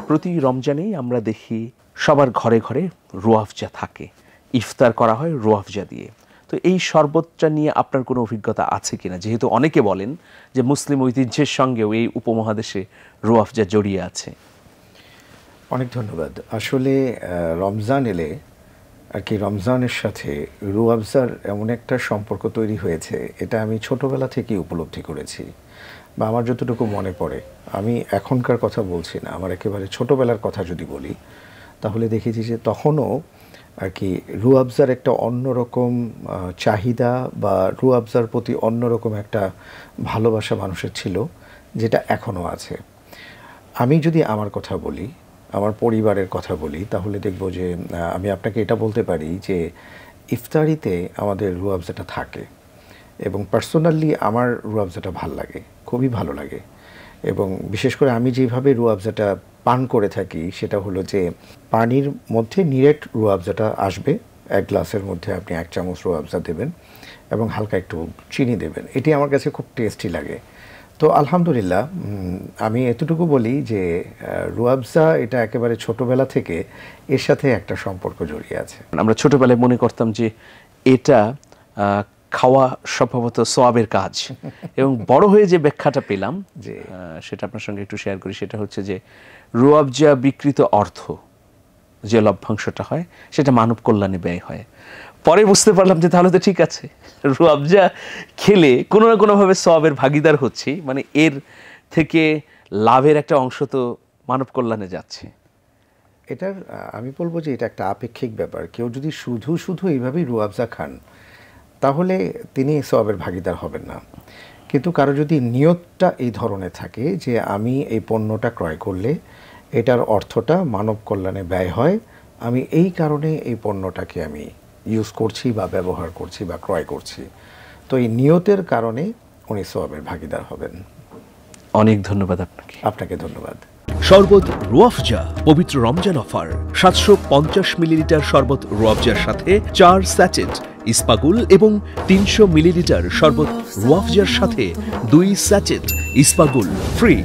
প্রতি রমজানেই আমরা দেখি সবার ঘরে ঘরে রুয়াফজা থাকে, ইফতার করা হয় রুয়াফজা দিয়ে। তো এই শরবতটা নিয়ে আপনার কোনো অভিজ্ঞতা আছে কিনা, যেহেতু অনেকে বলেন যে মুসলিম ঐতিহ্যের সঙ্গেও এই উপমহাদেশে রুয়াফজা জড়িয়ে আছে? অনেক ধন্যবাদ। আসলে রমজান এলে আর কি রমজানের সাথে রুয়াফজার এমন একটা সম্পর্ক তৈরি হয়েছে, এটা আমি ছোটবেলা থেকেই উপলব্ধি করেছি বা আমার যতটুকু মনে পড়ে। আমি এখনকার কথা বলছি না, আমার একেবারে ছোটবেলার কথা যদি বলি তাহলে দেখেছি যে তখনও আর কি রুয়াফজার একটা অন্যরকম চাহিদা বা রুয়াফজার প্রতি অন্যরকম একটা ভালোবাসা মানুষের ছিল, যেটা এখনও আছে। আমি যদি আমার কথা বলি, আমার পরিবারের কথা বলি, তাহলে দেখব যে আমি আপনাকে এটা বলতে পারি যে ইফতারিতে আমাদের রুয়াফজাটা থাকে এবং পার্সোনালি আমার রুয়াফজাটা ভাল লাগে, খুবই ভালো লাগে। এবং বিশেষ করে আমি যেভাবে রুয়াফজাটা পান করে থাকি সেটা হলো যে পানির মধ্যে নিরেট রুয়াফজাটা আসবে, এক গ্লাসের মধ্যে আপনি 1 চামচ রুয়াফজা দেবেন এবং হালকা একটু চিনি দেবেন। এটি আমার কাছে খুব টেস্টি লাগে। তো আলহামদুলিল্লাহ, আমি এতটুকু বলি যে রুয়াফজা এটা একেবারে ছোটবেলা থেকে এর সাথে একটা সম্পর্ক জড়িয়ে আছে। আমরা ছোটবেলায় মনে করতাম যে এটা খাওয়া সম্ভবত সওয়াবের কাজ, এবং বড় হয়ে যে ব্যাখ্যাটা পেলাম যে সেটা আপনার সঙ্গে একটু শেয়ার করি। সেটা হচ্ছে যে রুয়াফজা বিকৃত অর্থ যে লভ্যাংশটা হয় সেটা মানব কল্যাণে ব্যয় হয়। পরে বুঝতে পারলাম যে তাহলে তো ঠিক আছে, রুয়াফজা খেলে কোনো না কোনোভাবে সওয়াবের ভাগিদার হচ্ছি, মানে এর থেকে লাভের একটা অংশ তো মানব কল্যাণে যাচ্ছে। এটার আমি বলবো যে এটা একটা আপেক্ষিক ব্যাপার। কেউ যদি শুধু শুধু এইভাবেই রুয়াফজা খান তাহলে তিনি সওয়াবের ভাগিদার হবেন না। কিন্তু কারো যদি নিয়তটা এই ধরনের থাকে যে আমি এই পণ্যটা ক্রয় করলে এটার অর্থটা মানব কল্যাণে ব্যয় হয়, আমি এই কারণে এই পণ্যটাকে আমি ইউজ করছি বা ব্যবহার করছি বা ক্রয় করছি, তো এই নিয়তের কারণে উনি সওয়াবের ভাগিদার হবেন। অনেক ধন্যবাদ আপনাকে। আপনাকে ধন্যবাদ। শরবত রুয়াফজা পবিত্র রমজান অফার। 750 মিলিলিটার শরবত রুয়াফজার সাথে 4 স্যাচেট ইস্পাগুল এবং 300 মিলিলিটার শরবত রুয়াফজার সাথে 2 স্যাচেট ইস্পাগুল ফ্রি।